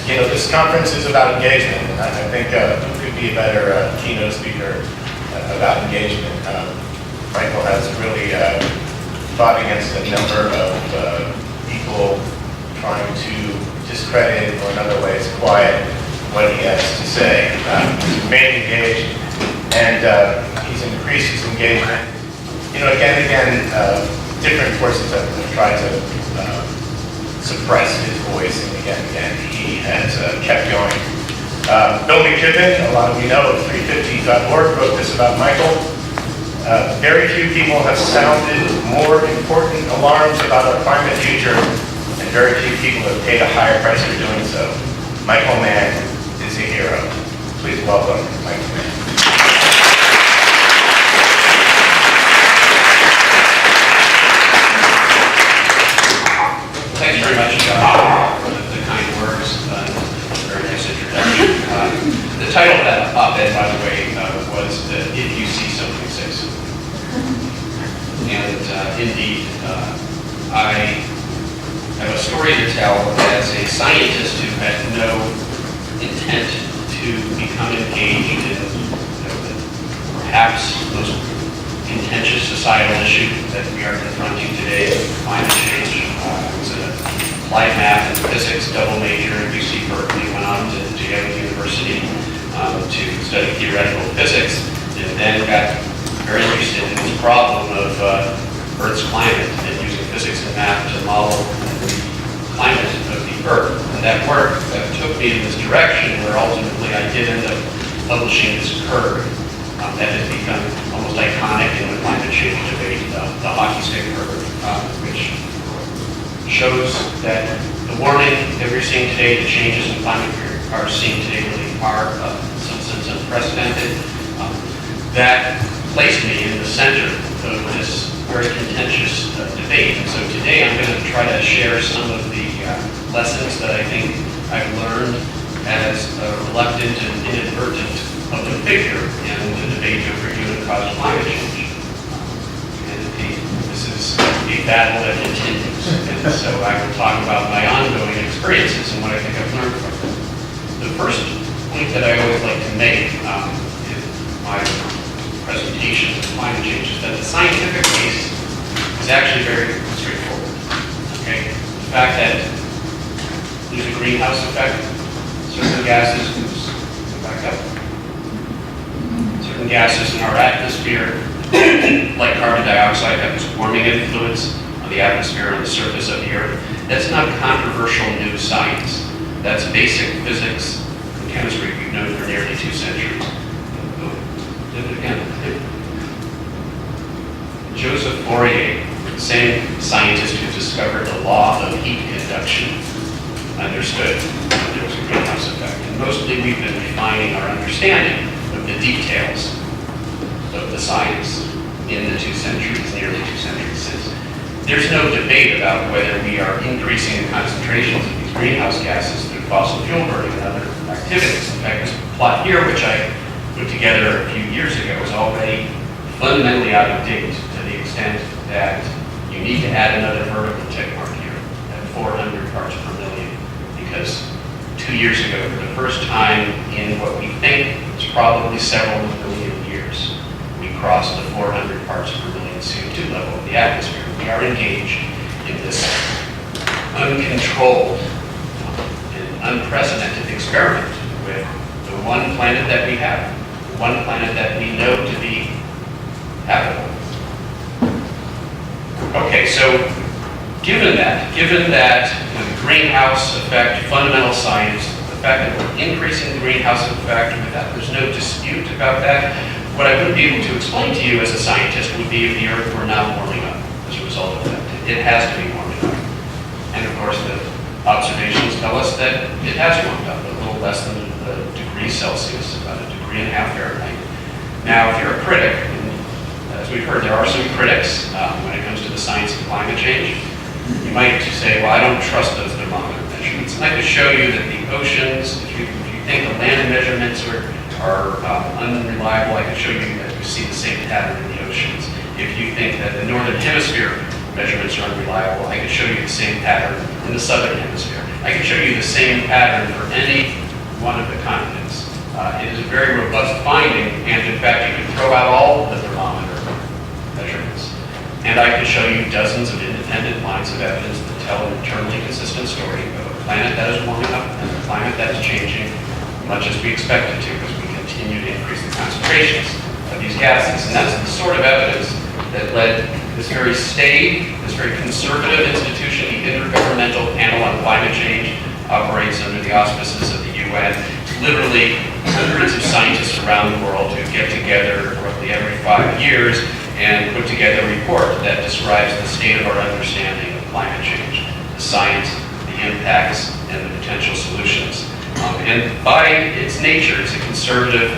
You know, this conference is about engagement, and I think who could be a better keynote speaker about engagement? Michael has really fought against a number of people trying to discredit, or in other ways, quiet what he has to say. He's remained engaged, and he's increased his engagement. You know, again and again, different forces have tried to suppress his voice, and again, he has kept going. Bill McKibben, a lot of you know, of 350.org, wrote this about Michael. Very few people have sounded more important alarms about our climate future, and very few people have paid a higher price for doing so. Michael Mann is a hero. Please welcome Michael Mann. Thanks very much, for the kind words. Very nice introduction. The title of that op-ed, by the way, was "If You See Something, Say So." And indeed, I have a story to tell as a scientist who had no intent to become engaged in perhaps the most contentious societal issue that we are confronting today, climate change. I was an applied math and physics double major at UC Berkeley, went on to Yale University to study theoretical physics, and then got very interested in this problem of Earth's climate and using physics and math to model the climate of the Earth. And that work took me in this direction, where ultimately I did end up publishing this curve that has become almost iconic in the climate change debate, the hockey stick curve, which shows that the warming that we're seeing today, the changes in climate we are seeing today really are, in some sense, unprecedented. That placed me in the center of this very contentious debate. And so today I'm going to try to share some of the lessons that I think I've learned as a reluctant and inadvertent public figure in the debate over human-caused climate change. And indeed, this is a battle that continues. And so I will talk about my ongoing experiences and what I think I've learned from them. The first point that I always like to make in my presentation of climate change is that the scientific case is actually very straightforward. Okay? The fact that there's a greenhouse effect, certain gases back up. Certain gases in our atmosphere, like carbon dioxide, have this warming influence on the atmosphere and the surface of the Earth. That's not controversial new science. That's basic physics and chemistry we've known for nearly 2 centuries. Again, Joseph Fourier, the same scientist who discovered the law of heat conduction, understood that there was a greenhouse effect. And mostly we've been refining our understanding of the details of the science in the 2 centuries, nearly 2 centuries since. There's no debate about whether we are increasing the concentrations of these greenhouse gases through fossil fuel burning and other activities. In fact, this plot here, which I put together a few years ago, is already fundamentally out of date to the extent that you need to add another vertical check mark here at 400 parts per million, because 2 years ago, for the first time in what we think is probably several million years, we crossed the 400 parts per million CO2 level of the atmosphere. We are engaged in this uncontrolled and unprecedented experiment with the one planet that we have, one planet that we know to be habitable. Okay, so given that the greenhouse effect, fundamental science, the fact that we're increasing the greenhouse effect, there's no dispute about that. What I wouldn't be able to explain to you as a scientist would be if the Earth were not warming up as a result of that. It has to be warming up. And of course, the observations tell us that it has warmed up a little less than a degree Celsius, about 1.5 degrees Fahrenheit. Now, if you're a critic, and as we've heard, there are some critics when it comes to the science of climate change. You might say, well, I don't trust those thermometer measurements. And I could show you that the oceans, if you think the land measurements are unreliable, I could show you that you see the same pattern in the oceans. If you think that the northern hemisphere measurements are unreliable, I could show you the same pattern in the southern hemisphere. I can show you the same pattern for any one of the continents. It is a very robust finding, and in fact, you can throw out all the thermometer measurements. And I can show you dozens of independent lines of evidence that tell an internally consistent story of a planet that is warming up and a climate that is changing, much as we expect it to, as we continue to increase the concentrations of these gases. And that's the sort of evidence that led this very staid, this very conservative institution, the Intergovernmental Panel on Climate Change, operates under the auspices of the UN. Literally hundreds of scientists around the world who get together roughly every 5 years and put together a report that describes the state of our understanding of climate change, the science, the impacts, and the potential solutions. And by its nature, it's a conservative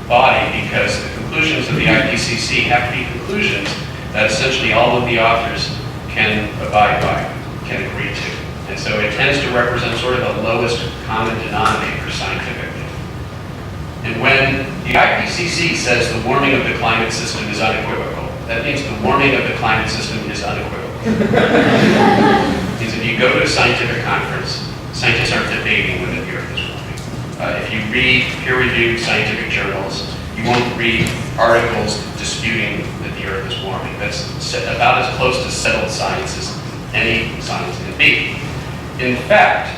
body because the conclusions of the IPCC have to be conclusions that essentially all of the authors can abide by, can agree to. And so it tends to represent sort of the lowest common denominator scientifically. And when the IPCC says the warming of the climate system is unequivocal, that means the warming of the climate system is unequivocal. Because if you go to a scientific conference, scientists aren't debating whether the Earth is warming. If you read peer-reviewed scientific journals, you won't read articles disputing that the Earth is warming. That's about as close to settled science as any science can be. In fact,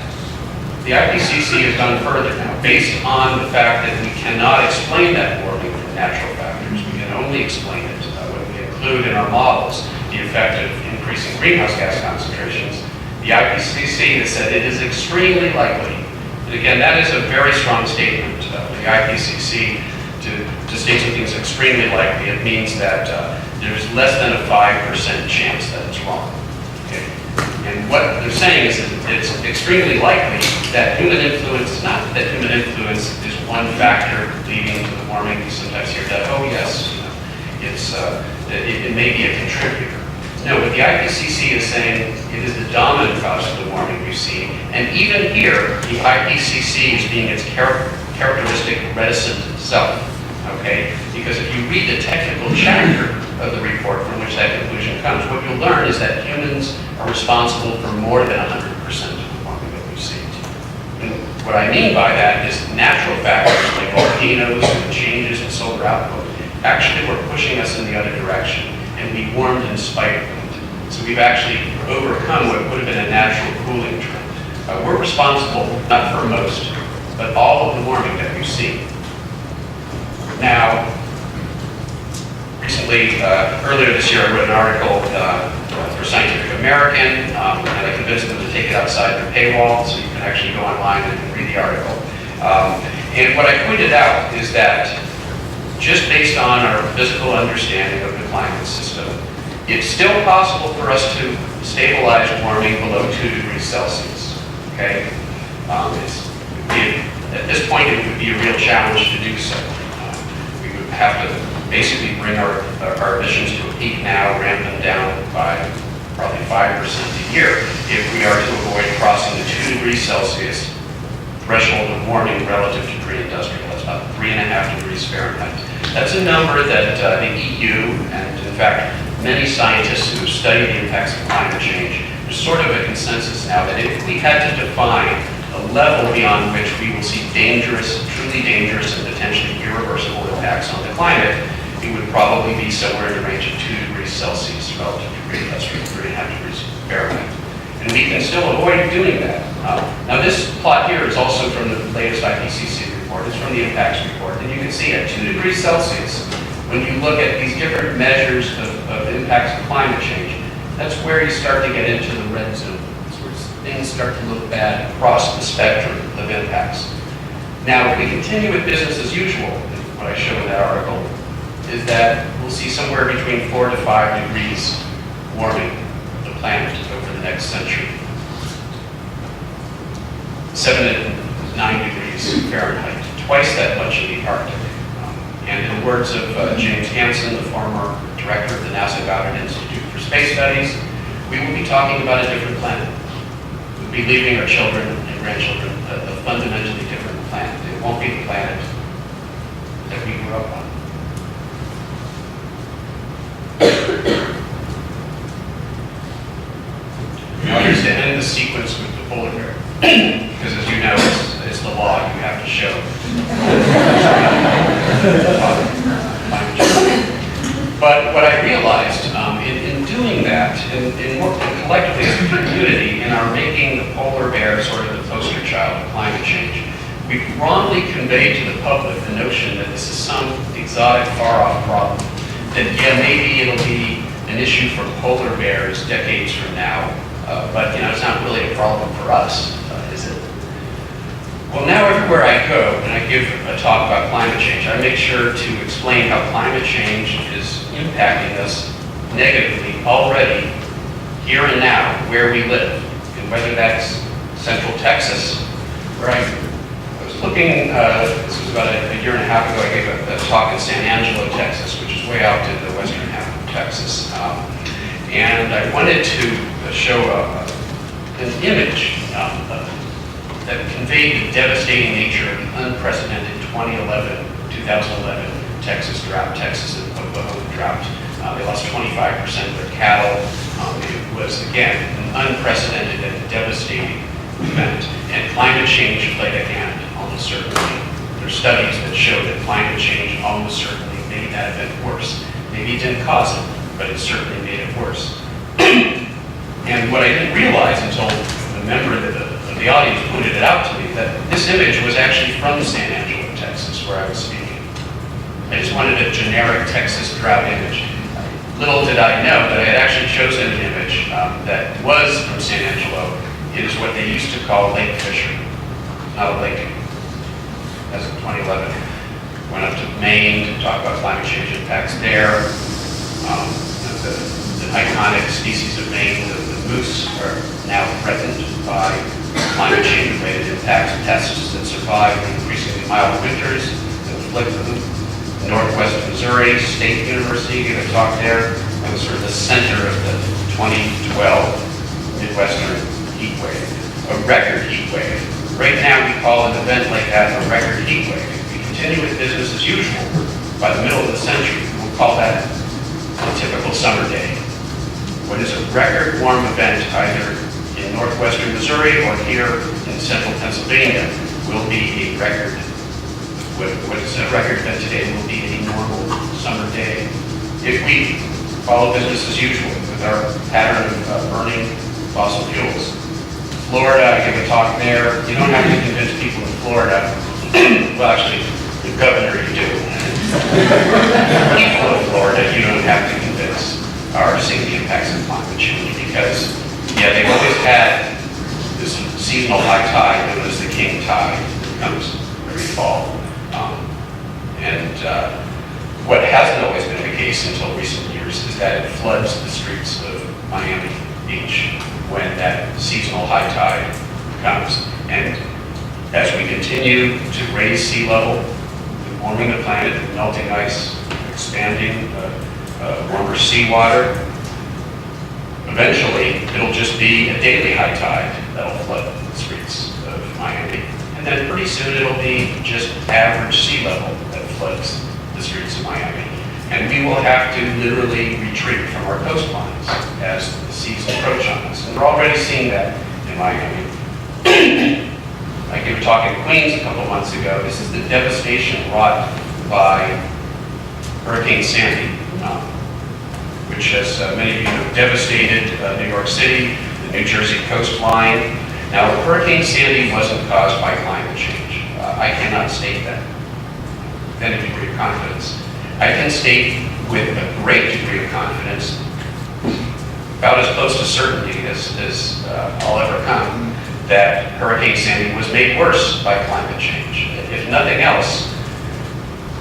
the IPCC has gone further now, based on the fact that we cannot explain that warming from natural factors. We can only explain it when we include in our models the effect of increasing greenhouse gas concentrations. The IPCC has said it is extremely likely, and again, that is a very strong statement of the IPCC to state something is extremely likely. It means that there's less than a 5% chance that it's wrong. Okay? And what they're saying is that it's extremely likely that human influence, not that human influence is one factor leading to the warming. We sometimes hear that, oh yes, it may be a contributor. No, what the IPCC is saying, it is the dominant cause of the warming we've seen. And even here, the IPCC is being its characteristic reticent self. Okay? Because if you read the technical chapter of the report from which that conclusion comes, what you'll learn is that humans are responsible for more than 100% of the warming that we've seen. And what I mean by that is natural factors like volcanoes and changes in solar output actually were pushing us in the other direction, and we warmed in spite of it. So we've actually overcome what would have been a natural cooling trend. We're responsible, not for most, but all of the warming that we've seen. Now, recently, earlier this year, I wrote an article for Scientific American, and I convinced them to take it outside their paywall, so you can actually go online and read the article. And what I pointed out is that just based on our physical understanding of the climate system, it's still possible for us to stabilize warming below 2 degrees Celsius. Okay? At this point, it would be a real challenge to do so. We would have to basically bring our emissions to a peak now, ramp them down by probably 5% a year if we are to avoid crossing the 2 degrees Celsius threshold of warming relative to pre-industrial. That's about 3.5 degrees Fahrenheit. That's a number that the EU, and in fact, many scientists who study the impacts of climate change, there's sort of a consensus now that if we had to define a level beyond which we will see dangerous, truly dangerous, and potentially irreversible impacts on the climate, it would probably be somewhere in the range of 2 degrees Celsius relative to pre-industrial, 3.5 degrees Fahrenheit. And we can still avoid doing that. Now this plot here is also from the latest IPCC report. It's from the impacts report. And you can see at 2 degrees Celsius, when you look at these different measures of impacts of climate change, that's where you start to get into the red zone. That's where things start to look bad across the spectrum of impacts. Now, if we continue with business as usual, what I show in that article, is that we'll see somewhere between 4 to 5 degrees warming of the planet over the next century. 7 to 9 degrees Fahrenheit, twice that much in the Arctic. And in the words of James Hansen, the former director of the NASA Goddard Institute for Space Studies, we will be talking about a different planet. We'll be leaving our children and grandchildren a fundamentally different planet. It won't be the planet that we grew up on. Now here's to end the sequence with the polar bear. But what I realized in doing that, in working collectively as a community, in our making the polar bear sort of the poster child of climate change, we wrongly conveyed to the public the notion that this is some exotic, far-off problem. That, yeah, maybe it'll be an issue for polar bears decades from now, but it's not really a problem for us, is it? Well, now everywhere I go and I give a talk about climate change, I make sure to explain how climate change is impacting us negatively already, here and now, where we live, and whether that's Central Texas, where I was looking, this was about a year and a half ago, I gave a talk in San Angelo, Texas, which is way out in the western half of Texas, and I wanted to show an image that conveyed the devastating nature of the unprecedented 2011 Texas drought, Texas and Oklahoma drought. They lost 25% of their cattle. It was, again, an unprecedented and devastating event. And climate change played a hand, almost certainly. There are studies that show that climate change almost certainly made that event worse. Maybe it didn't cause it, but it certainly made it worse. And what I didn't realize until a member of the audience pointed it out to me, that this image was actually from San Angelo, Texas, where I was speaking. I just wanted a generic Texas drought image. Little did I know that I had actually chosen an image that was from San Angelo. It is what they used to call Lake Fisher, not a lake. As of 2011, went up to Maine to talk about climate change impacts there. The iconic species of Maine, the moose, are now threatened by climate change-related impacts, pests that survive increasingly mild winters that afflict them. Northwest Missouri State University gave a talk there. It was sort of the center of the 2012 Midwestern heat wave, a record heat wave. Right now we call an event like that a record heat wave. If we continue with business as usual, by the middle of the century, we'll call that a typical summer day. What is a record warm event either in northwestern Missouri or here in central Pennsylvania will be a record. What is a record event today will be a normal summer day. If we follow business as usual with our pattern of burning fossil fuels. Florida, I give a talk there. You don't have to convince people in Florida. Well, actually, the governor you do. People in Florida, you don't have to convince, are seeing the impacts of climate change because, yeah, they've always had this seasonal high tide known as the king tide that comes every fall. What hasn't always been the case until recent years is that it floods the streets of Miami Beach when that seasonal high tide comes. And as we continue to raise sea level, warming the planet, melting ice, expanding warmer seawater, eventually it'll just be a daily high tide that'll flood the streets of Miami. And then pretty soon it'll be just average sea level that floods the streets of Miami. And we will have to literally retreat from our coastlines as the seas approach on us. And we're already seeing that in Miami. I gave a talk in Queens a couple months ago. This is the devastation wrought by Hurricane Sandy, which has, many of you know, devastated New York City, the New Jersey coastline. Now, Hurricane Sandy wasn't caused by climate change. I cannot state that with any degree of confidence. I can state with a great degree of confidence, about as close to certainty as I'll ever come, that Hurricane Sandy was made worse by climate change. If nothing else,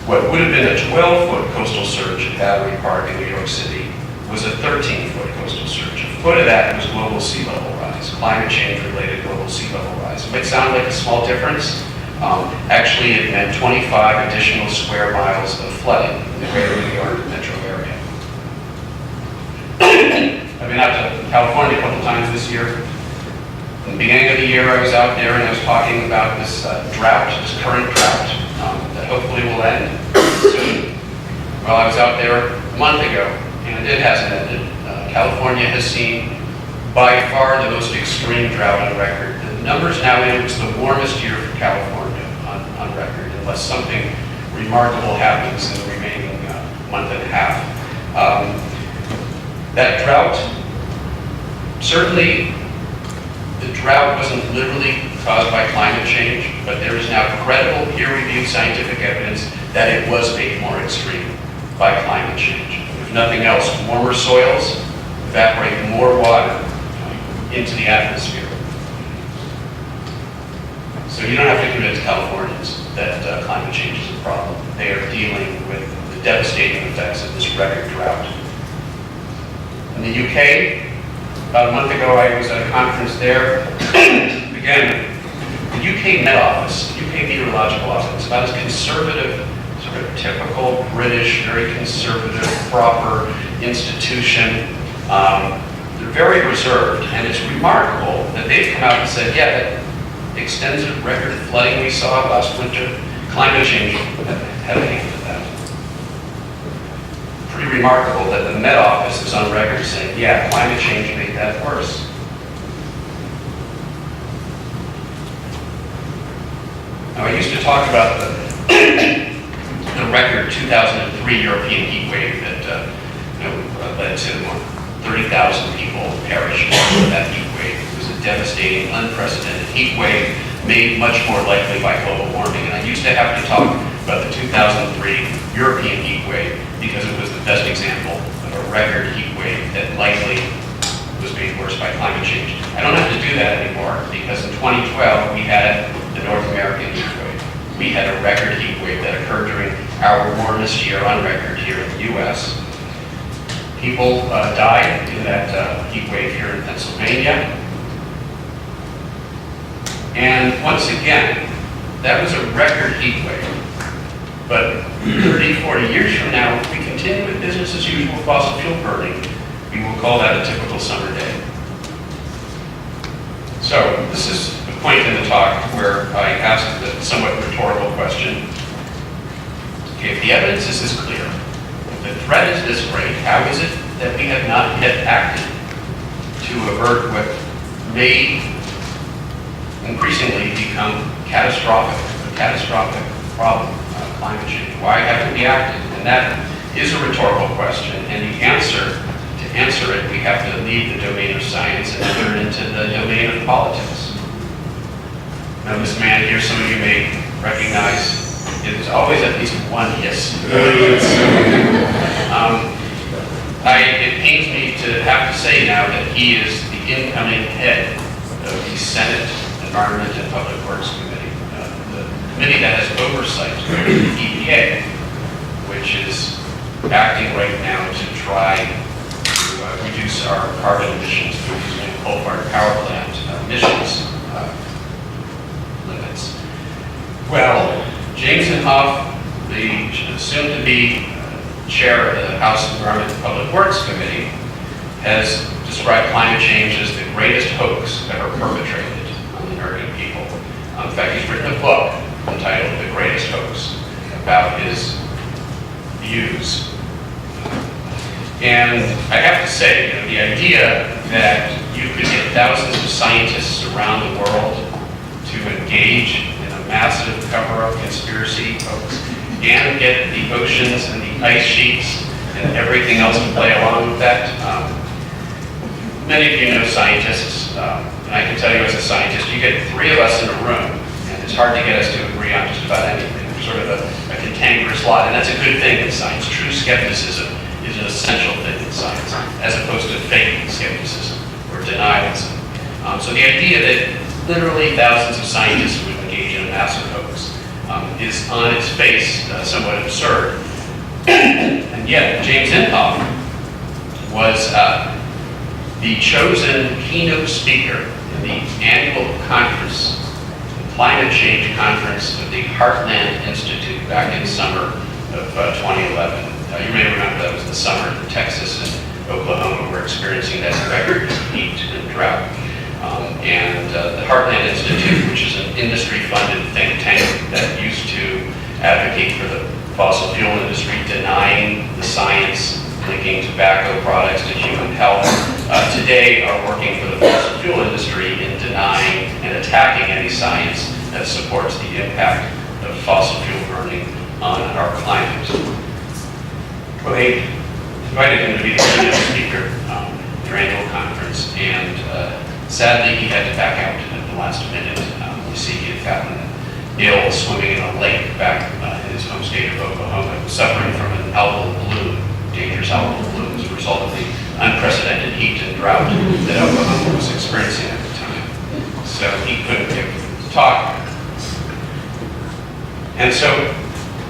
what would have been a 12-foot coastal surge at Battery Park in New York City was a 13-foot coastal surge. A foot of that was global sea level rise, climate change-related global sea level rise. It might sound like a small difference. Actually, it meant 25 additional square miles of flooding in the greater New York metro area. I've been out to California a couple times this year. In the beginning of the year, I was out there and I was talking about this drought, this current drought, that hopefully will end soon. Well, I was out there a month ago, and it hasn't ended. California has seen by far the most extreme drought on record. The numbers now in it's the warmest year for California on record, unless something remarkable happens in the remaining month and a half. That drought, certainly the drought wasn't literally caused by climate change, but there is now credible peer-reviewed scientific evidence that it was made more extreme by climate change. If nothing else, warmer soils evaporate more water into the atmosphere. So you don't have to convince Californians that climate change is a problem. They are dealing with the devastating effects of this record drought. In the UK, about a month ago, I was at a conference there. Again, the UK Met Office, the UK Meteorological Office, about as conservative, sort of typical British, very conservative, proper institution. They're very reserved, and it's remarkable that they've come out and said, yeah, that extensive record flooding we saw last winter, climate change had a hand in that. Pretty remarkable that the Met Office is on record saying, yeah, climate change made that worse. Now, I used to talk about the record 2003 European heat wave that led to 30,000 people perished in that heat wave. It was a devastating, unprecedented heat wave made much more likely by global warming. And I used to have to talk about the 2003 European heat wave because it was the best example of a record heat wave that likely was made worse by climate change. I don't have to do that anymore because in 2012 we had the North American heat wave. We had a record heat wave that occurred during our warmest year on record here in the U.S. People died in that heat wave here in Pennsylvania. And once again, that was a record heat wave. But 30, 40 years from now, if we continue with business as usual fossil fuel burning, we will call that a typical summer day. So this is the point in the talk where I asked the somewhat rhetorical question. Okay, if the evidence is this clear, the threat is this great, how is it that we have not yet acted to avert what may increasingly become a catastrophic problem, climate change? Why haven't we acted? And that is a rhetorical question, and to answer it, we have to leave the domain of science and enter into the domain of politics. Now this man here, some of you may recognize, there's always at least one hiss. It pains me to have to say now that he is the incoming head of the Senate Environment and Public Works Committee, the committee that has oversight of the EPA, which is acting right now to try to reduce our carbon emissions through using coal-fired power plant emissions limits. Well, James Inhofe, the soon-to-be chair of the House Environment and Public Works Committee, has described climate change as the greatest hoax ever perpetrated on the American people. In fact, he's written a book entitled The Greatest Hoax about his views. And I have to say, the idea that you could get thousands of scientists around the world to engage in a massive cover-up conspiracy hoax and get the oceans and the ice sheets and everything else to play along with that. Many of you know scientists, and I can tell you as a scientist, you get three of us in a room, and it's hard to get us to agree on just about anything. We're sort of a cantankerous lot, and that's a good thing in science. True skepticism is an essential thing in science, as opposed to fake skepticism or denialism. So the idea that literally thousands of scientists would engage in a massive hoax is on its face somewhat absurd. And yet, James Inhofe was the chosen keynote speaker in the annual conference, the Climate Change Conference of the Heartland Institute back in summer of 2011. You may remember that was the summer that Texas and Oklahoma were experiencing that record heat and drought. The Heartland Institute, which is an industry-funded think tank that used to advocate for the fossil fuel industry, denying the science linking tobacco products to human health, today are working for the fossil fuel industry in denying and attacking any science that supports the impact of fossil fuel burning on our climate. Well, they invited him to be the keynote speaker Sadly, he had to back out at the last minute. You see, he had gotten ill swimming in a lake back in his home state of Oklahoma, suffering from an algal bloom, dangerous algal bloom as a result of the unprecedented heat and drought that Oklahoma was experiencing at the time. So he couldn't give the talk. And so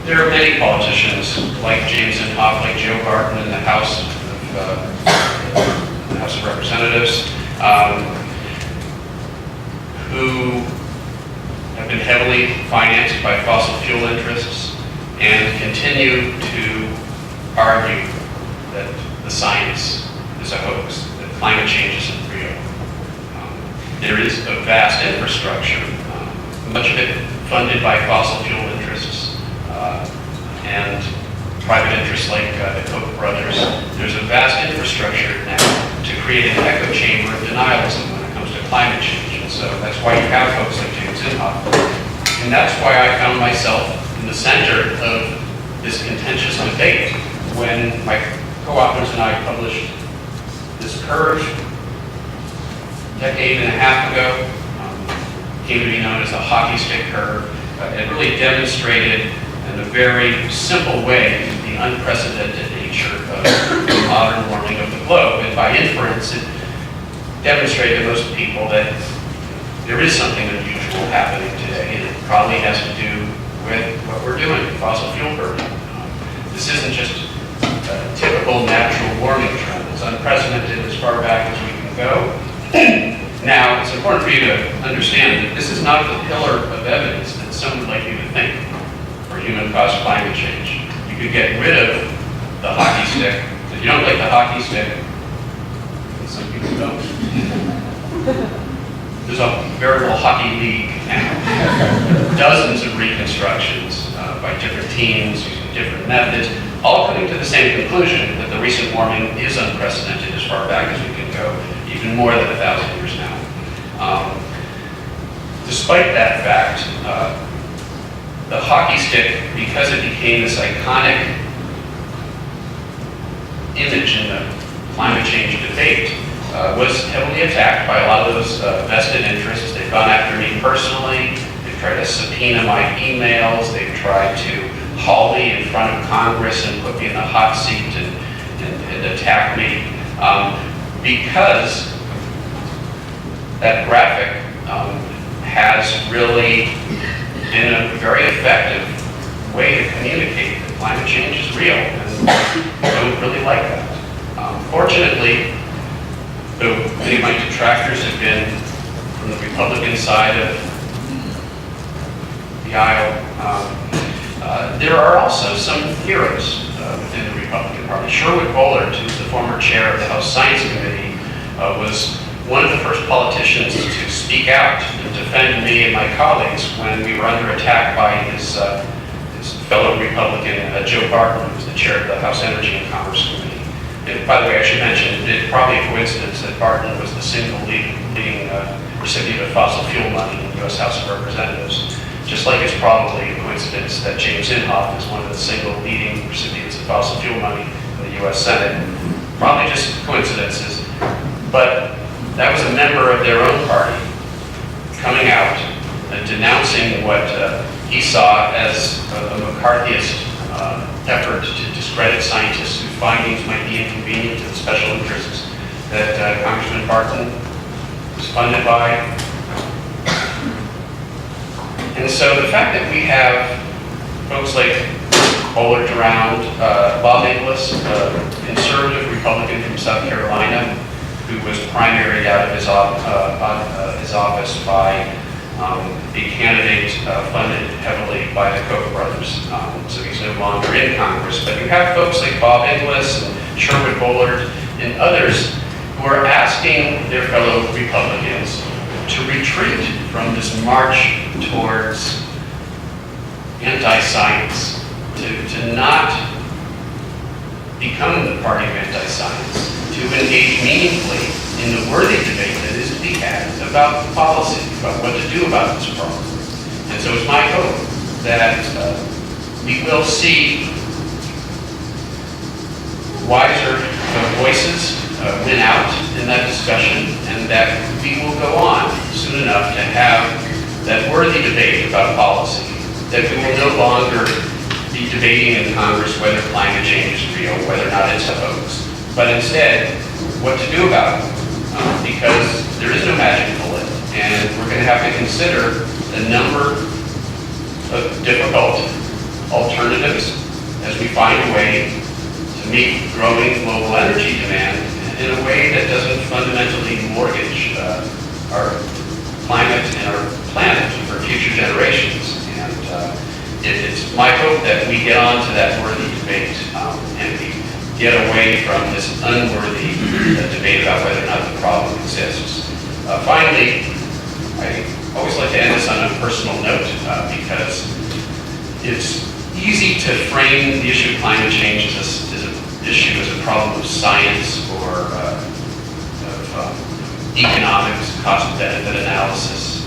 there are many politicians like James Inhofe, like Joe Barton in the House of Representatives, who have been heavily financed by fossil fuel interests and continue to argue that the science is a hoax, that climate change isn't real. There is a vast infrastructure, much of it funded by fossil fuel interests and private interests like the Koch brothers. There's a vast infrastructure now to create an echo chamber of denialism when it comes to climate change. And so that's why you have folks like James Inhofe. And that's why I found myself in the center of this contentious debate when my co-authors and I published this curve a decade and a half ago. Came to be known as the hockey stick curve. It really demonstrated in a very simple way the unprecedented nature of the modern warming of the globe. And by inference, it demonstrated to most people that there is something unusual happening today, and it probably has to do with what we're doing, fossil fuel burning. This isn't just a typical natural warming trend. It's unprecedented as far back as we can go. Now, it's important for you to understand that this is not the pillar of evidence that some would like you to think for human-caused climate change. You could get rid of the hockey stick. If you don't like the hockey stick, and some people don't, there's a veritable hockey league now. Dozens of reconstructions by different teams using different methods, all coming to the same conclusion that the recent warming is unprecedented as far back as we can go, even more than 1,000 years now. Despite that fact, the hockey stick, because it became this iconic image in the climate change debate, was heavily attacked by a lot of those vested interests. They've gone after me personally. They've tried to subpoena my emails. They've tried to haul me in front of Congress and put me in the hot seat and attack me. Because that graphic has really been a very effective way to communicate that climate change is real, and I don't really like that. Fortunately, though many of my detractors have been from the Republican side of the aisle, there are also some heroes within the Republican Party. Sherwood Boehlert, who's the former chair of the House Science Committee, was one of the first politicians to speak out and defend me and my colleagues when we were under attack by his fellow Republican, Joe Barton, who was the chair of the House Energy and Commerce Committee. And by the way, I should mention, it's probably a coincidence that Barton was the single leading recipient of fossil fuel money in the U.S. House of Representatives. Just like it's probably a coincidence that James Inhofe is one of the single leading recipients of fossil fuel money in the U.S. Senate. Probably just coincidences. But that was a member of their own party coming out and denouncing what he saw as a McCarthyist effort to discredit scientists whose findings might be inconvenient to the special interests that Congressman Barton was funded by. And so the fact that we have folks like Boehlert around, Bob Inglis, a conservative Republican from South Carolina, who was primaried out of his office by a candidate funded heavily by the Koch brothers. So he's no longer in Congress. But you have folks like Bob Inglis and Sherwood Boehlert and others who are asking their fellow Republicans to retreat from this march towards anti-science, to not become the party of anti-science, to engage meaningfully in the worthy debate that is to be had about policy, about what to do about this problem. And so it's my hope that we will see wiser voices win out in that discussion, and that we will go on soon enough to have that worthy debate about policy, that we will no longer be debating in Congress whether climate change is real, whether or not it's a hoax, but instead what to do about it. Because there is no magic bullet, and we're going to have to consider a number of difficult alternatives as we find a way to meet growing global energy demand in a way that doesn't fundamentally mortgage our climate and our planet for future generations. And it's my hope that we get on to that worthy debate and we get away from this unworthy debate about whether or not the problem exists. Finally, I always like to end this on a personal note because it's easy to frame the issue of climate change as an issue as a problem of science or of economics, cost-benefit analysis,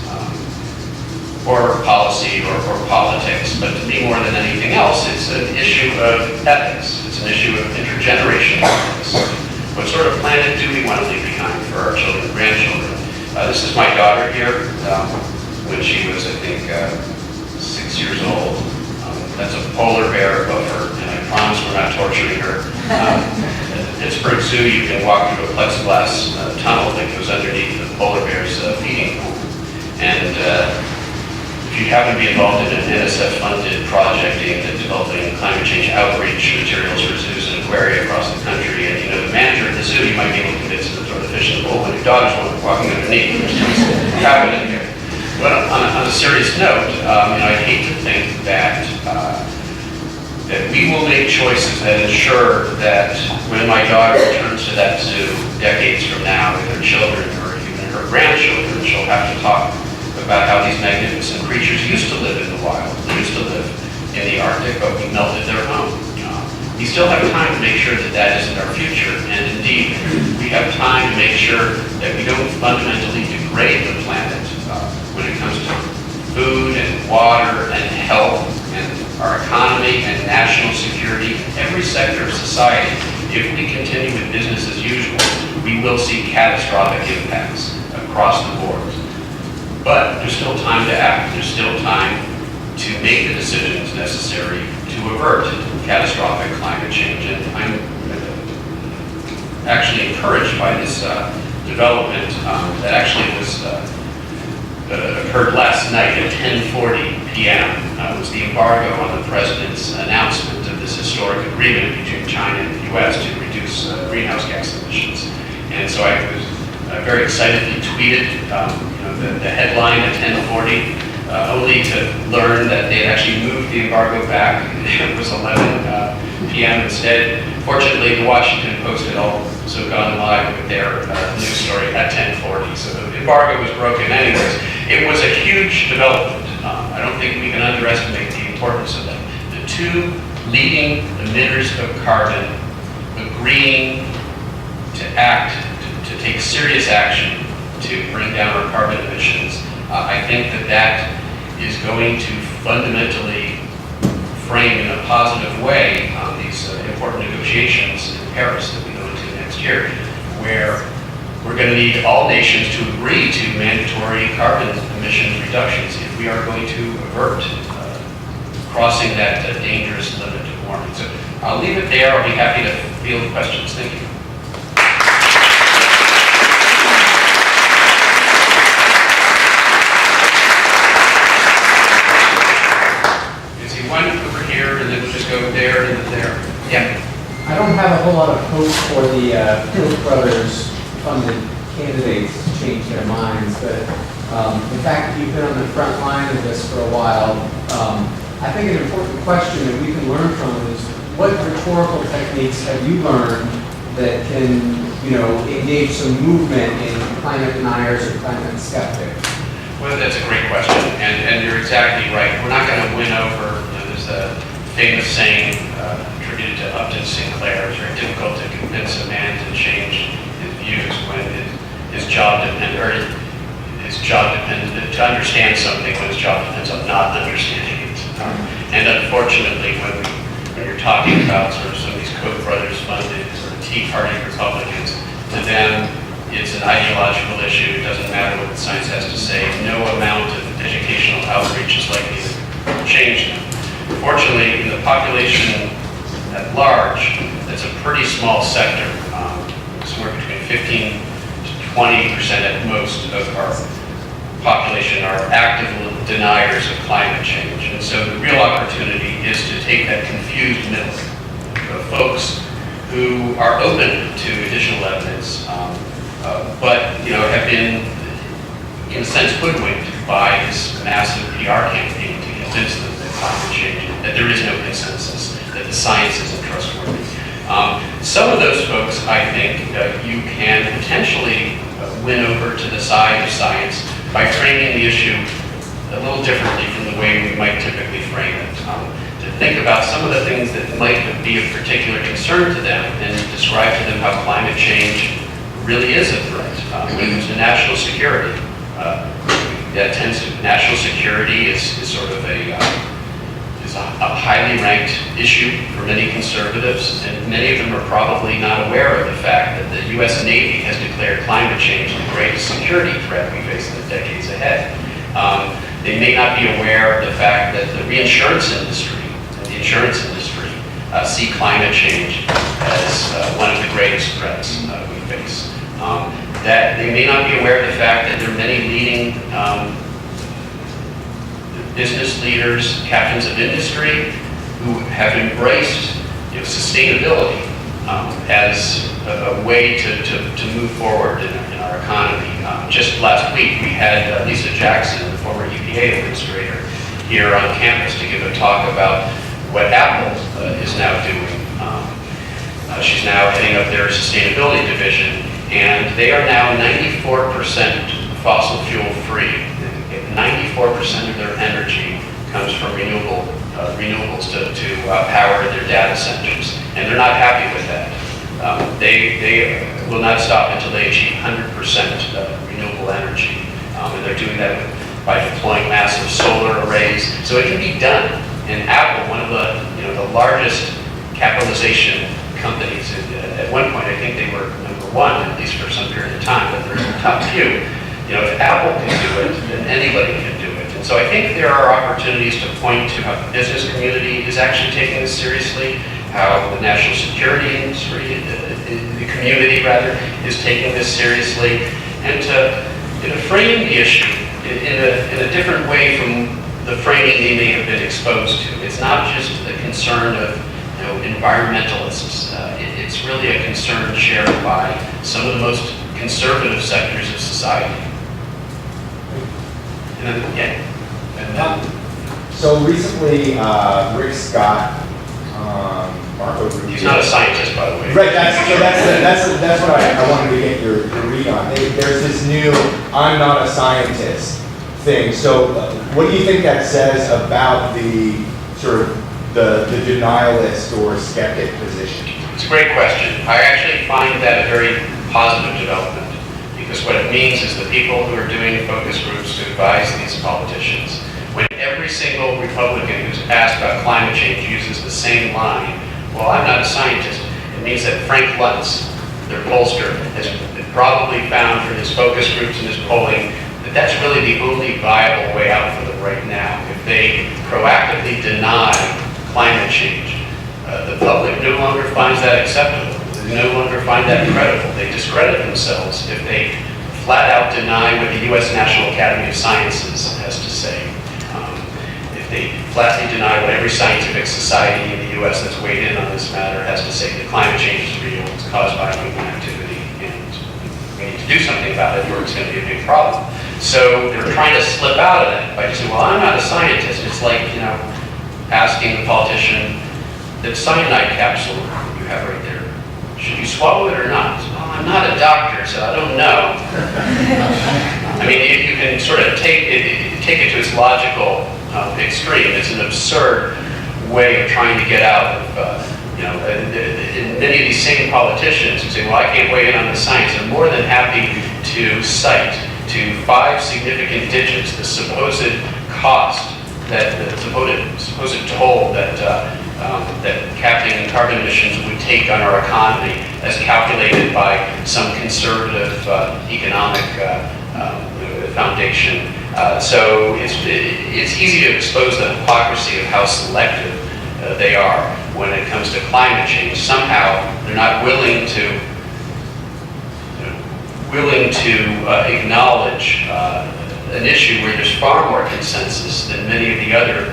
or policy or politics. But to me, more than anything else, it's an issue of ethics. It's an issue of intergenerational ethics. What sort of planet do we want to leave behind for our children and grandchildren? This is my daughter here when she was, I think, 6 years old. That's a polar bear above her, and I promise we're not torturing her. At Pittsburgh Zoo, you can walk through a plexiglass tunnel that goes underneath the polar bear's feeding pool. And if you happen to be involved in an NSF-funded project aimed at developing climate change outreach materials for zoos and aquaria across the country, and you know the manager at the zoo, you might be able to convince them to throw the fish in the bowl when your daughter's walking underneath. There's things happening here. But on a serious note, I hate to think that we will make choices that ensure that when my daughter returns to that zoo decades from now with her children or even her grandchildren, she'll have to talk about how these magnificent creatures used to live in the wild, used to live in the Arctic, but we melted their home. We still have time to make sure that that isn't our future, and indeed, we have time to make sure that we don't fundamentally degrade the planet when it comes to food and water and health and our economy and national security, every sector of society. If we continue with business as usual, we will see catastrophic impacts across the board. But there's still time to act. There's still time to make the decisions necessary to avert catastrophic climate change. And I'm actually encouraged by this development that actually was occurred last night at 10:40 p.m. It was the embargo on the president's announcement of this historic agreement between China and the U.S. to reduce greenhouse gas emissions. And so I was very excitedly tweeted the headline at 10:40, only to learn that they had actually moved the embargo back. It was 11 p.m. instead. Fortunately, the Washington Post had also gone live with their news story at 10:40, so the embargo was broken anyways. It was a huge development. I don't think we can underestimate the importance of that. The two leading emitters of carbon agreeing to act, to take serious action to bring down our carbon emissions. I think that is going to fundamentally frame in a positive way these important negotiations in Paris that we go into next year, where we're going to need all nations to agree to mandatory carbon emissions reductions if we are going to avert crossing that dangerous limit of warming. So I'll leave it there. I'll be happy to field questions. Thank you. One over here, and then we'll just go there and then there. Yeah. I don't have a whole lot of hope for the Koch brothers funded candidates to change their minds, but the fact that you've been on the front line of this for a while, I think an important question that we can learn from is what rhetorical techniques have you learned that can, engage some movement in climate deniers or climate skeptics? Well, that's a great question, and you're exactly right. We're not going to win over. There's a famous saying attributed to Upton Sinclair: it's very difficult to convince a man to change his views when his job depends to understand something when his job depends on not understanding it. And unfortunately, when you're talking about sort of some of these Koch brothers funded sort of Tea Party Republicans, to them It's an ideological issue. It doesn't matter what the science has to say. No amount of educational outreach is likely to change them. Fortunately, in the population at large, that's a pretty small sector. Somewhere between 15 to 20% at most of our population are active deniers of climate change. And so the real opportunity is to take that confused middle of folks who are open to additional evidence, but have been, in a sense, hoodwinked by this massive PR campaign to convince them that climate change, that there is no consensus, that the science isn't trustworthy. Some of those folks, I think, you can potentially win over to the side of science by framing the issue a little differently from the way we might typically frame it. To think about some of the things that might be of particular concern to them and describe to them how climate change really is a threat. When it comes to national security, national security is sort of a highly ranked issue for many conservatives, and many of them are probably not aware of the fact that the U.S. Navy has declared climate change the greatest security threat we face in the decades ahead. They may not be aware of the fact that the reinsurance industry and the insurance industry see climate change as one of the greatest threats we face. That they may not be aware of the fact that there are many leading business leaders, captains of industry, who have embraced sustainability as a way to move forward in our economy. Just last week, we had Lisa Jackson, the former EPA administrator, here on campus to give a talk about what Apple is now doing. She's now heading up their sustainability division, and they are now 94% fossil fuel free. 94% of their energy comes from renewables to power their data centers, and they're not happy with that. They will not stop until they achieve 100% renewable energy, and they're doing that by deploying massive solar arrays. So it can be done. And Apple, one of the largest capitalization companies, at one point I think they were number one, at least for some period of time, but they're in the top few. If Apple can do it, then anybody can do it. And so I think there are opportunities to point to how the business community is actually taking this seriously, how the national security industry, the community rather, is taking this seriously, and to frame the issue in a different way from the framing they may have been exposed to. It's not just a concern of environmentalists. It's really a concern shared by some of the most conservative sectors of society. So recently, Rick Scott, Marco Rubio. He's not a scientist, by the way. Right. That's what I wanted to get your read on. There's this new "I'm not a scientist" thing. So, what do you think that says about the sort of the denialist or skeptic position? It's a great question. I actually find that a very positive development. Because what it means is the people who are doing focus groups to advise these politicians, when every single Republican who's asked about climate change uses the same line, well, I'm not a scientist, it means that Frank Luntz, their pollster, has probably found through his focus groups and his polling that that's really the only viable way out for them right now. If they proactively deny climate change, the public no longer finds that acceptable. They no longer find that credible. They discredit themselves if they flat out deny what the U.S. National Academy of Sciences has to say. If they flatly deny what every scientific society in the U.S. that's weighed in on this matter has to say, that climate change is real, it's caused by human activity, and we need to do something about it or it's going to be a big problem. So they're trying to slip out of that by just saying, well, I'm not a scientist. It's like, asking the politician, the cyanide capsule you have right there, should you swallow it or not? Well, I'm not a doctor, so I don't know. I mean, you can sort of take it to its logical extreme. It's an absurd way of trying to get out of, many of these same politicians who say, well, I can't weigh in on the science, are more than happy to cite to 5 significant digits the supposed cost, that the supposed toll that that capping carbon emissions would take on our economy as calculated by some conservative economic foundation. So it's easy to expose the hypocrisy of how selective they are when it comes to climate change. Somehow they're not willing to acknowledge an issue where there's far more consensus than many of the other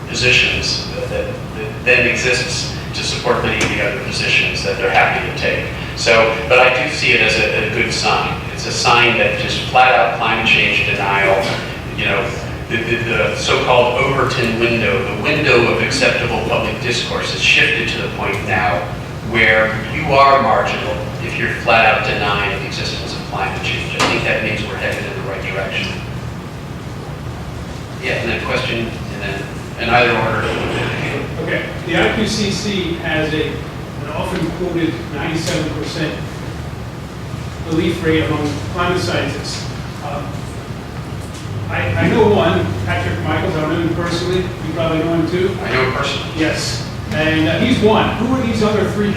positions that then exists to support many of the other positions that they're happy to take. So, but I do see it as a good sign. It's a sign that just flat out climate change denial, the so-called Overton window, the window of acceptable public discourse has shifted to the point now where you are marginal if you're flat out denying the existence of climate change. I think that means we're headed in the right direction. Yeah, and then question, and then in either order. Okay, the IPCC has an often quoted 97% belief rate among climate scientists. I know one, Patrick Michaels. I don't know him personally. You probably know him too. I know him personally. Yes, and he's one. Who are these other 3%?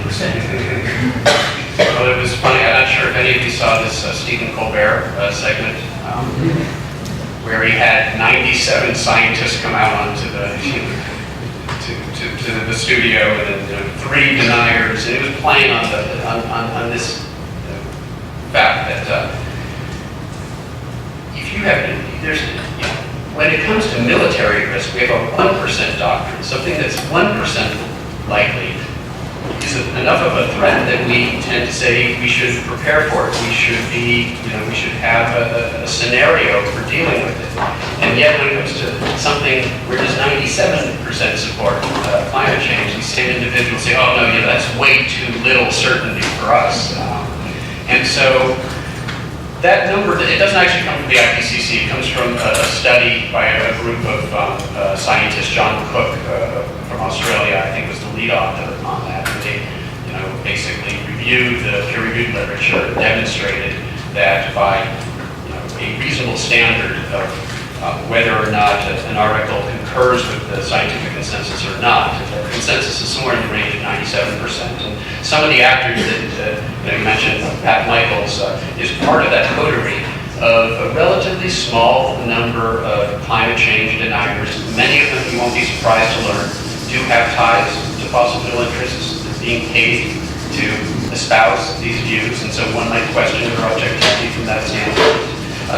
Well, it was funny. I'm not sure if any of you saw this Stephen Colbert segment where he had 97 scientists come out onto the to the studio, and then 3 deniers, and it was playing on this fact that if you have when it comes to military risk, we have a 1% doctrine, something that's 1% likely is enough of a threat that we tend to say we should prepare for it. We should be, we should have a scenario for dealing with it. And yet when it comes to something where there's 97% support climate change, these same individuals say, oh no, that's way too little certainty for us. And so that number, it doesn't actually come from the IPCC. It comes from a study by a group of scientists. John Cook from Australia, I think, was the lead author on that. And they, basically reviewed the peer-reviewed literature and demonstrated that by a reasonable standard of whether or not an article concurs with the scientific consensus or not, the consensus is somewhere in the range of 97%. And some of the actors that you mentioned, Pat Michaels, is part of that coterie of a relatively small number of climate change deniers. Many of them, you won't be surprised to learn, do have ties to fossil fuel interests, being paid to espouse these views, and so one might question their objectivity from that standpoint.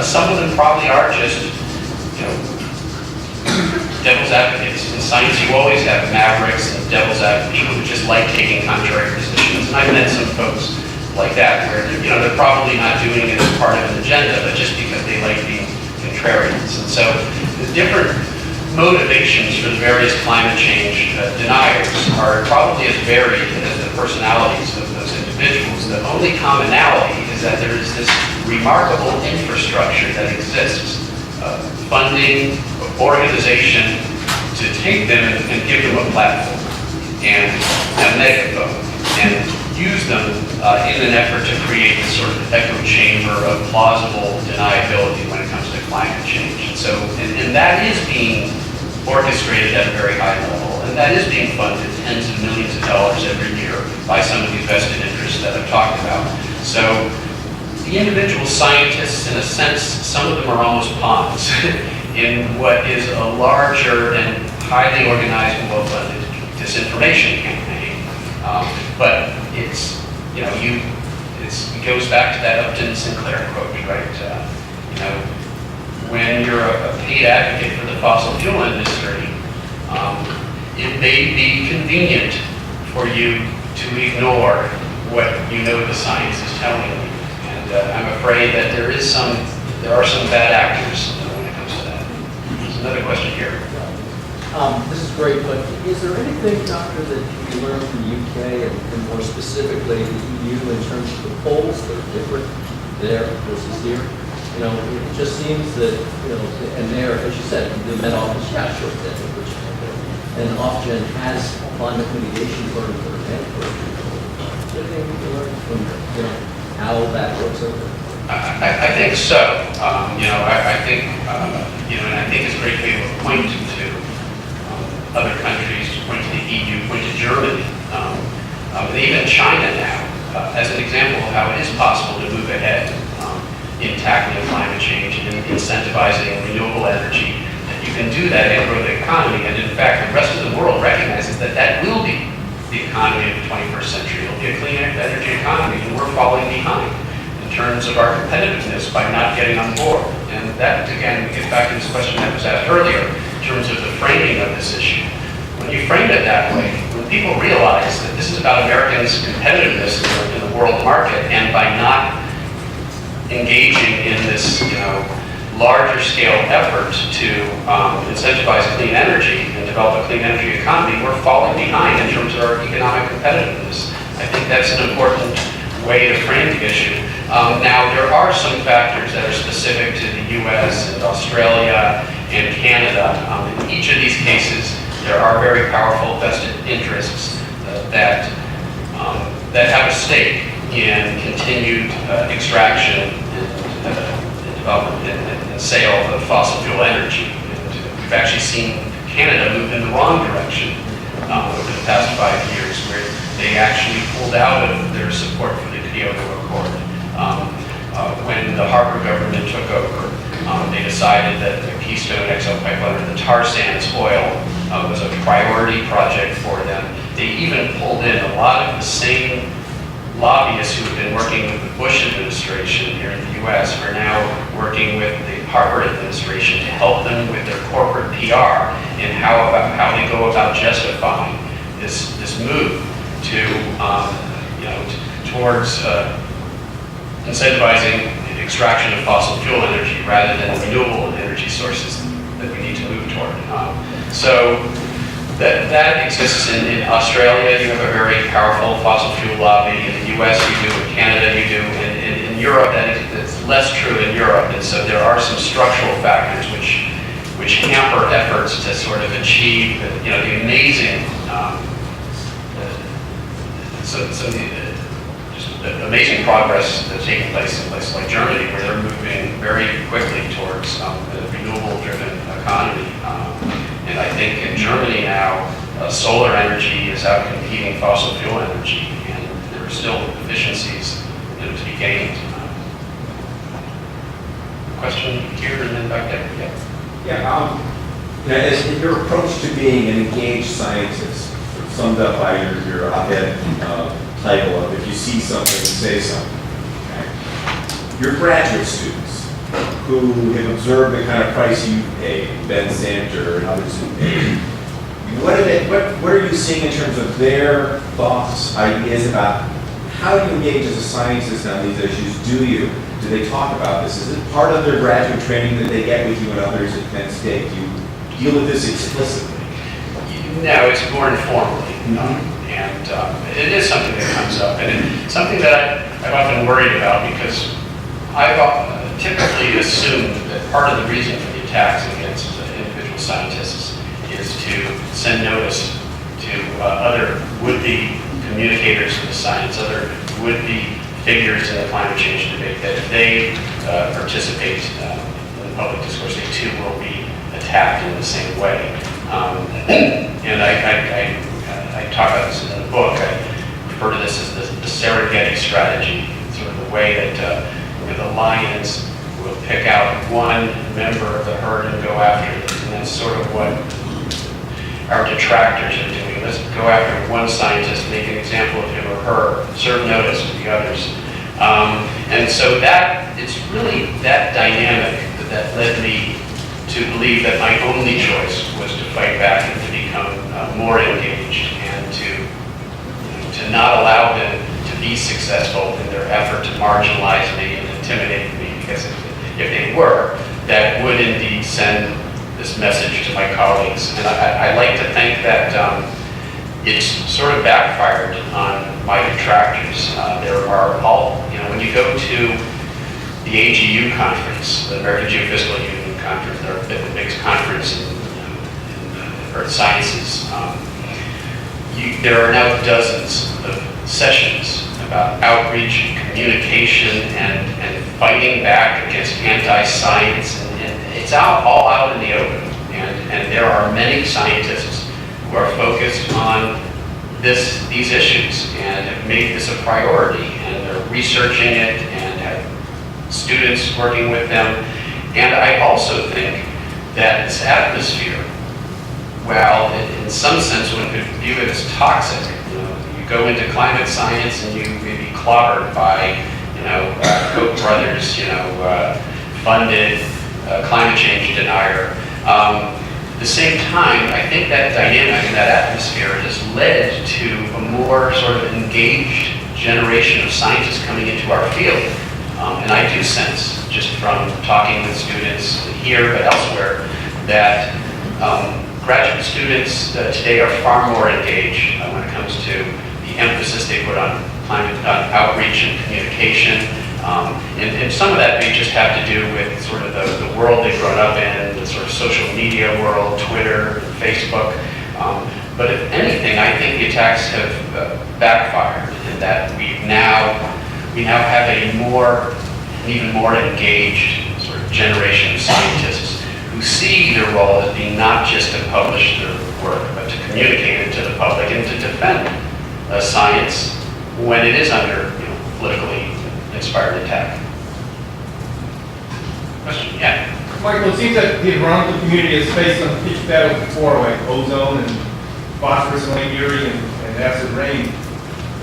Some of them probably are just, devil's advocates. In science, you always have mavericks and devil's advocates, people who just like taking contrary positions. And I've met some folks like that where they're probably not doing it as part of an agenda, but just because they like being contrarians. And so the different motivations for the various climate change deniers are probably as varied as the personalities of those individuals. The only commonality is that there is this remarkable infrastructure that exists, funding, organization, to take them and give them a platform and a megaphone and use them in an effort to create this sort of echo chamber of plausible deniability when it comes to climate change. And so, and that is being orchestrated at a very high level, and that is being funded tens of millions of dollars every year by some of these vested interests that I've talked about. So the individual scientists, in a sense, some of them are almost pawns in what is a larger and highly organized and well-funded disinformation campaign. But it's, it goes back to that Upton Sinclair quote, right? When you're a paid advocate for the fossil fuel industry, it may be convenient for you to ignore what the science is telling you. And I'm afraid that there are some bad actors when it comes to that. There's another question here. This is great, but is there anything, Doctor, that you learned from the UK and more specifically the EU in terms of the polls that are different there versus here? It just seems that, and there, as you said, the Met Office, sure, which, and Ofgen has climate mitigation firms that are paying for it. Is there anything we can learn from, how that works over there? I think so. I think, and I think it's a great way to point to other countries, to point to the EU, point to Germany, and even China now, as an example of how it is possible to move ahead in tackling climate change and incentivizing renewable energy. That you can do that and grow the economy, and in fact, the rest of the world recognizes that that will be the economy of the 21st century. It'll be a clean energy economy, and we're falling behind in terms of our competitiveness by not getting on board. And that, again, we get back to this question that was asked earlier in terms of the framing of this issue. When you frame it that way, when people realize that this is about Americans' competitiveness in the world market, and by not engaging in this, larger scale effort to incentivize clean energy and develop a clean energy economy, we're falling behind in terms of our economic competitiveness. I think that's an important way to frame the issue. Now, there are some factors that are specific to the US and Australia and Canada. In each of these cases, there are very powerful vested interests that have a stake in continued extraction and development and sale of fossil fuel energy. And we've actually seen Canada move in the wrong direction over the past 5 years, where they actually pulled out of their support for the Kyoto Accord. When the Harper government took over, they decided that the Keystone XL pipeline, or the tar sands oil, was a priority project for them. They even pulled in a lot of the same lobbyists who have been working with the Bush administration here in the US are now working with the Harper administration to help them with their corporate PR and how they go about justifying this move to towards incentivizing extraction of fossil fuel energy rather than renewable energy sources that we need to move toward. So that exists in Australia. You have a very powerful fossil fuel lobby. In the US you do, in Canada you do, and in Europe that's less true in Europe. And so there are some structural factors which hamper efforts to sort of achieve the amazing amazing progress that's taking place in places like Germany, where they're moving very quickly towards a renewable-driven economy. And I think in Germany now, solar energy is out competing fossil fuel energy, and there are still efficiencies to be gained. Question here and then back there. Yeah. As your approach to being an engaged scientist, summed up by your op-ed title of "If you see something, say something." Okay? Your graduate students who have observed the kind of price you pay, Ben Santer and others who pay, what are you seeing in terms of their thoughts, ideas about how do you engage as a scientist on these issues? Do they talk about this? Is it part of their graduate training that they get with you and others at Penn State? Do you deal with this explicitly? No, it's more informally. And it is something that comes up, and it's something that I've often worried about, because I've typically assumed that part of the reason for the attacks against individual scientists is to send notice to other would-be communicators of the science, other would-be figures in the climate change debate, that if they participate in the public discourse, they too will be attacked in the same way. And I talk about this in the book. I refer to this as the Serengeti strategy, sort of the way that the lions will pick out one member of the herd and go after it. And that's sort of what our detractors are doing. Let's go after one scientist, make an example of him or her, serve notice to the others. And so it's really that dynamic that led me to believe that my only choice was to fight back and to become more engaged, and to not allow them to be successful in their effort to marginalize me and intimidate me, because if they were, that would indeed send this message to my colleagues. And I like to think that it's sort of backfired on my detractors. There are when you go to the AGU conference, the American Geophysical Union conference, the biggest conference in Earth Sciences, there are now dozens of sessions about outreach, communication, and fighting back against anti-science, and it's all out in the open. And there are many scientists who are focused on these issues and have made this a priority, and they're researching it and have students working with them. And I also think that this atmosphere, while in some sense one could view it as toxic, you go into climate science and you may be clobbered by, Koch brothers, funded climate change denier. At the same time, I think that dynamic and that atmosphere has led to a more sort of engaged generation of scientists coming into our field. And I do sense, just from talking with students here but elsewhere, that graduate students today are far more engaged when it comes to the emphasis they put on climate outreach and communication. And some of that may just have to do with sort of the world they've grown up in, the sort of social media world, Twitter, Facebook. But if anything, I think the attacks have backfired in that we now have an even more engaged sort of generation of scientists who see their role as being not just to publish their work, but to communicate it to the public and to defend science when it is under politically inspired attack. Question? Yeah. Michael, it seems that the environmental community has faced some pitched battles before, like ozone and phosphorus and Lake Erie and acid rain.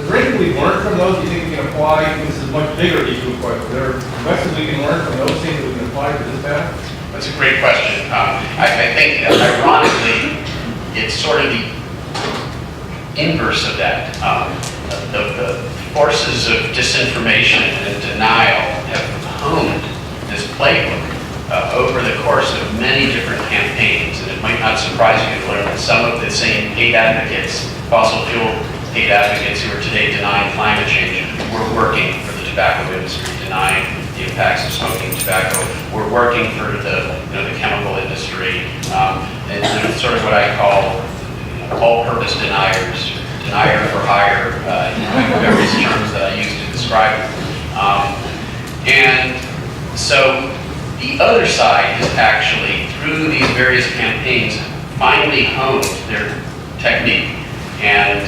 Is there anything we've learned from those you think we can apply? This is a much bigger issue, of course. Is there lessons we can learn from those things that we can apply to this battle? That's a great question. I think, ironically, it's sort of the inverse of that. The forces of disinformation and denial have honed this playbook over the course of many different campaigns, and it might not surprise you to learn that some of the same hate advocates, fossil fuel hate advocates who are today denying climate change, were working for the tobacco industry, denying the impacts of smoking tobacco. We're working for the chemical industry, and sort of what I call all-purpose deniers, denier for hire, various terms that I use to describe it. And so the other side has actually, through these various campaigns, finally honed their technique. And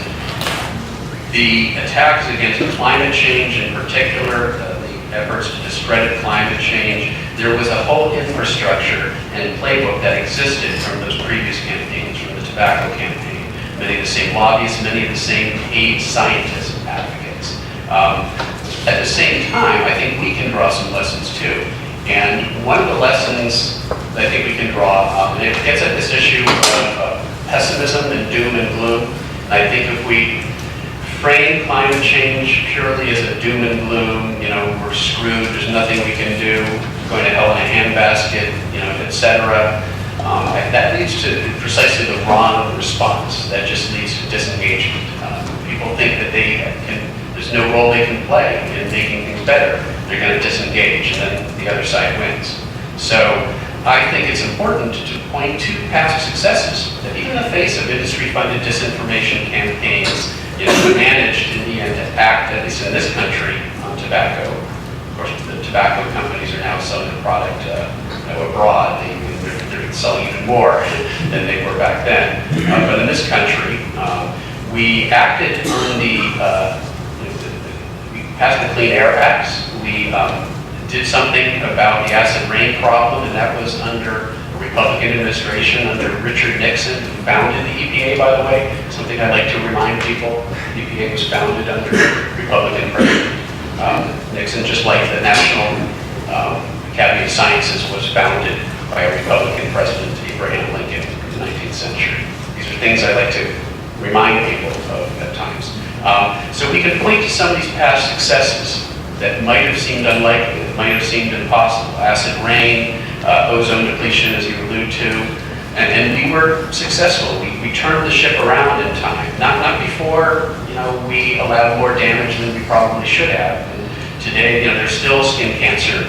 the attacks against climate change in particular, the efforts to discredit climate change, there was a whole infrastructure and playbook that existed from those previous campaigns, from the tobacco campaign. Many of the same lobbyists, many of the same paid scientists and advocates. At the same time, I think we can draw some lessons too. And one of the lessons that I think we can draw, and it gets at this issue of pessimism and doom and gloom. And I think if we frame climate change purely as a doom and gloom, we're screwed, there's nothing we can do, going to hell in a handbasket, etc. That leads to precisely the wrong response. That just leads to disengagement. People think that there's no role they can play in making things better. They're going to disengage, and then the other side wins. So I think it's important to point to past successes, that even in the face of industry-funded disinformation campaigns, we managed in the end to act, at least in this country, on tobacco. Of course, the tobacco companies are now selling the product abroad. They're selling even more than they were back then. But in this country, we acted on we passed the Clean Air Acts. We did something about the acid rain problem, and that was under a Republican administration, under Richard Nixon, who founded the EPA, by the way. Something I'd like to remind people, the EPA was founded under Republican President Nixon, just like the National Academy of Sciences was founded by a Republican President, Abraham Lincoln, in the 19th century. These are things I like to remind people of at times. So we can point to some of these past successes that might have seemed unlikely, that might have seemed impossible. Acid rain, ozone depletion, as you allude to, and we were successful. We turned the ship around in time. Not before, we allowed more damage than we probably should have. And today, there's still skin cancer,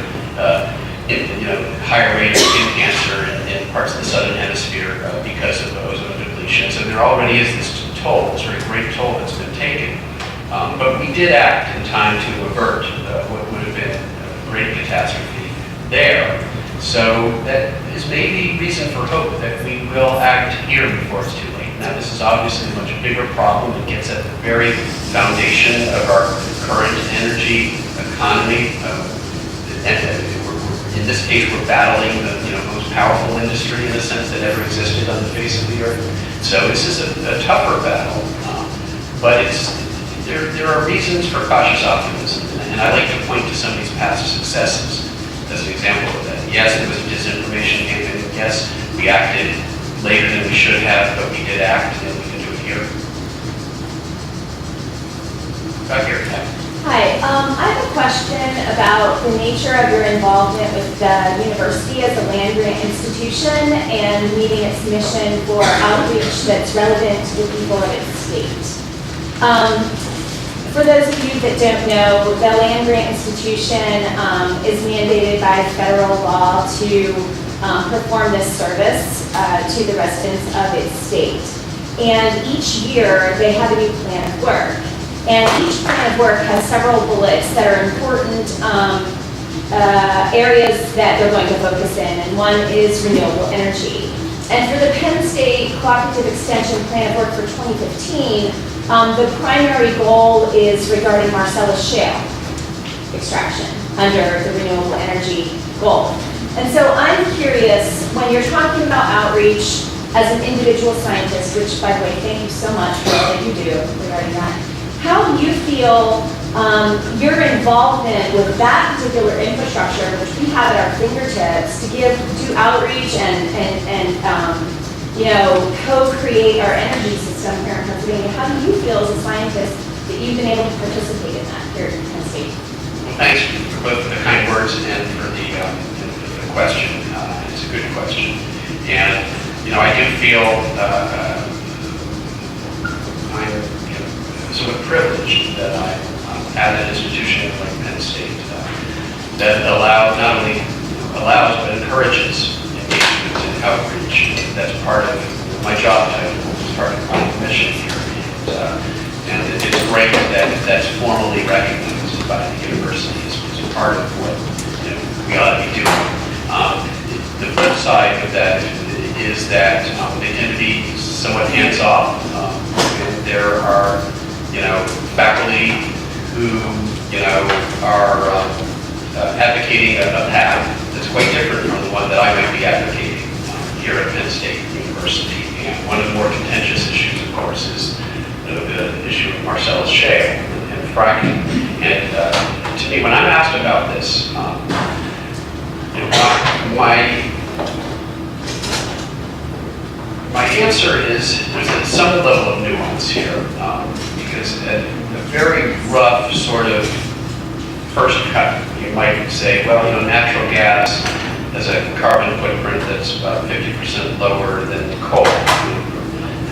higher rate of skin cancer in parts of the southern hemisphere because of ozone depletion. So there already is this toll, this very great toll that's been taken. But we did act in time to avert what would have been a great catastrophe there. So that is maybe reason for hope that we will act here before it's too late. Now, this is obviously a much bigger problem. It gets at the very foundation of our current energy economy. In this case, we're battling the most powerful industry in a sense that ever existed on the face of the earth. So this is a tougher battle, but there are reasons for cautious optimism, and I like to point to some of these past successes as an example of that. Yes, there was a disinformation campaign. Yes, we acted later than we should have, but we did act, and we can do it here. Back here. Hi, I have a question about the nature of your involvement with the university as a land-grant institution and meeting its mission for outreach that's relevant to the people of its state. For those of you that don't know, the land-grant institution is mandated by federal law to perform this service to the residents of its state. And each year, they have a new plan of work. And each plan of work has several bullets that are important areas that they're going to focus in, and one is renewable energy. And for the Penn State Cooperative Extension Plan of Work for 2015, the primary goal is regarding Marcellus shale extraction under the renewable energy goal. And so I'm curious, when you're talking about outreach as an individual scientist, which by the way, thank you so much for all that you do regarding that, how do you feel your involvement with that particular infrastructure, which we have at our fingertips, to do outreach and co-create our energy system here in Pennsylvania? How do you feel as a scientist that you've been able to participate in that here in Penn State? Well, thanks for both the kind words and for the question. It's a good question, and I do feel I'm somewhat privileged that I'm at an institution like Penn State that not only allows but encourages engagement and outreach. That's part of my job title, it's part of my mission here. And it's great that that's formally recognized by the university as part of what we ought to be doing. The flip side of that is that they tend to be somewhat hands-off. There are faculty who, are advocating a path that's quite different from the one that I might be advocating here at Penn State University. And one of the more contentious issues, of course, is the issue of Marcellus shale and fracking. And to me, when I'm asked about this, my answer is there's some level of nuance here, because at a very rough sort of first cut, you might say, well, natural gas has a carbon footprint that's about 50% lower than coal.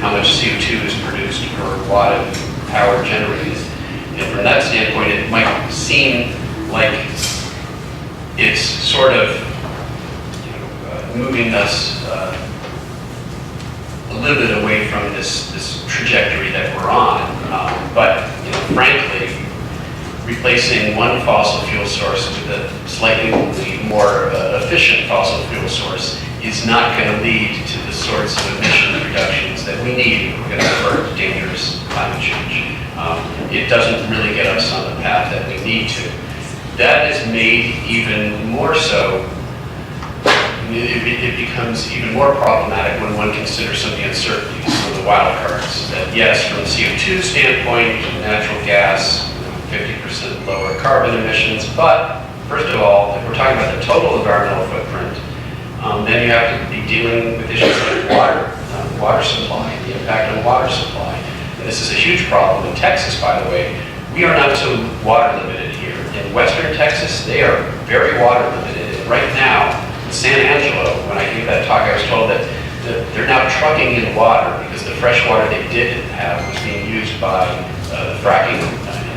How much CO2 is produced per watt of power generated. And from that standpoint, it might seem like it's sort of moving us a little bit away from this trajectory that we're on. But frankly, replacing one fossil fuel source with a slightly more efficient fossil fuel source is not going to lead to the sorts of emission reductions that we need if we're going to avert dangerous climate change. It doesn't really get us on the path that we need to. That is made even more so. It becomes even more problematic when one considers some of the uncertainties, some of the wild cards. That yes, from the CO2 standpoint, natural gas, 50% lower carbon emissions, but first of all, if we're talking about the total environmental footprint, then you have to be dealing with issues like water supply, the impact on water supply. And this is a huge problem in Texas, by the way. We are not so water limited here. In Western Texas, they are very water limited. And right now, in San Angelo, when I gave that talk, I was told that they're now trucking in water because the fresh water they did have was being used by the fracking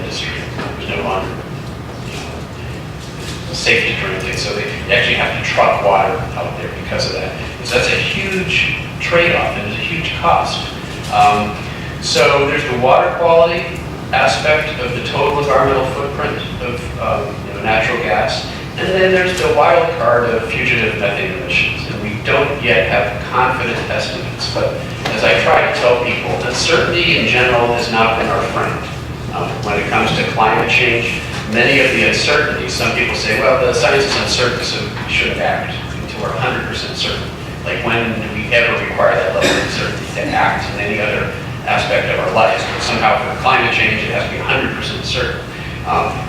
industry. It was no longer safe to drink it, so they actually have to truck water out there because of that. So that's a huge trade-off and it's a huge cost. So there's the water quality aspect of the total environmental footprint of natural gas. And then there's the wild card of fugitive methane emissions. And we don't yet have confident estimates, but as as I try to tell people, uncertainty in general has not been our friend. When it comes to climate change, many of the uncertainties, some people say, well, the science is uncertain, so we shouldn't act until we're 100% certain. Like, when do we ever require that level of uncertainty to act in any other aspect of our lives? But somehow for climate change, it has to be 100% certain.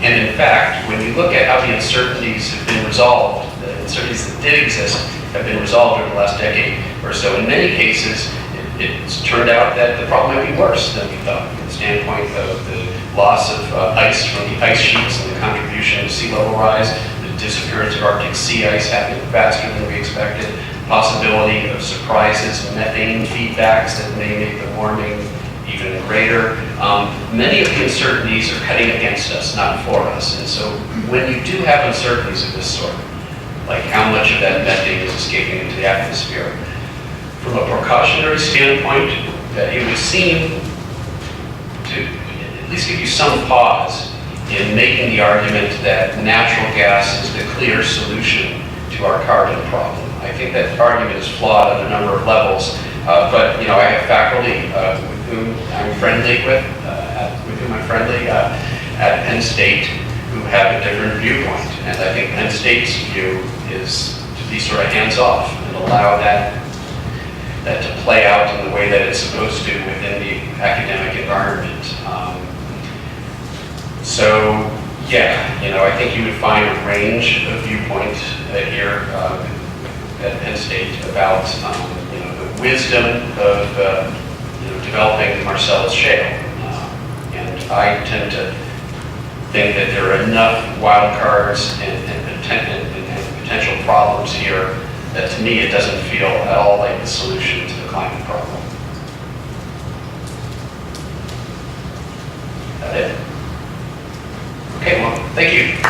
And in fact, when you look at how the uncertainties have been resolved, the uncertainties that did exist have been resolved over the last decade or so, in many cases, it's turned out that the problem might be worse than we thought, from the standpoint of the loss of ice from the ice sheets and the contribution to sea level rise, the disappearance of Arctic sea ice happening faster than we expected, possibility of surprises, methane feedbacks that may make the warming even greater. Many of the uncertainties are cutting against us, not for us. And so when you do have uncertainties of this sort, like how much of that methane is escaping into the atmosphere, from a precautionary standpoint, it would seem to at least give you some pause in making the argument that natural gas is the clear solution to our carbon problem. I think that argument is flawed on a number of levels, but I have faculty with whom I'm friendly at Penn State who have a different viewpoint, and I think Penn State's view is to be sort of hands-off and allow that to play out in the way that it's supposed to within the academic environment. I think you would find a range of viewpoints here at Penn State about the wisdom of developing the Marcellus Shale. And I tend to think that there are enough wild cards and potential problems here that to me it doesn't feel at all like the solution to the climate problem. That it? Okay, well, thank you.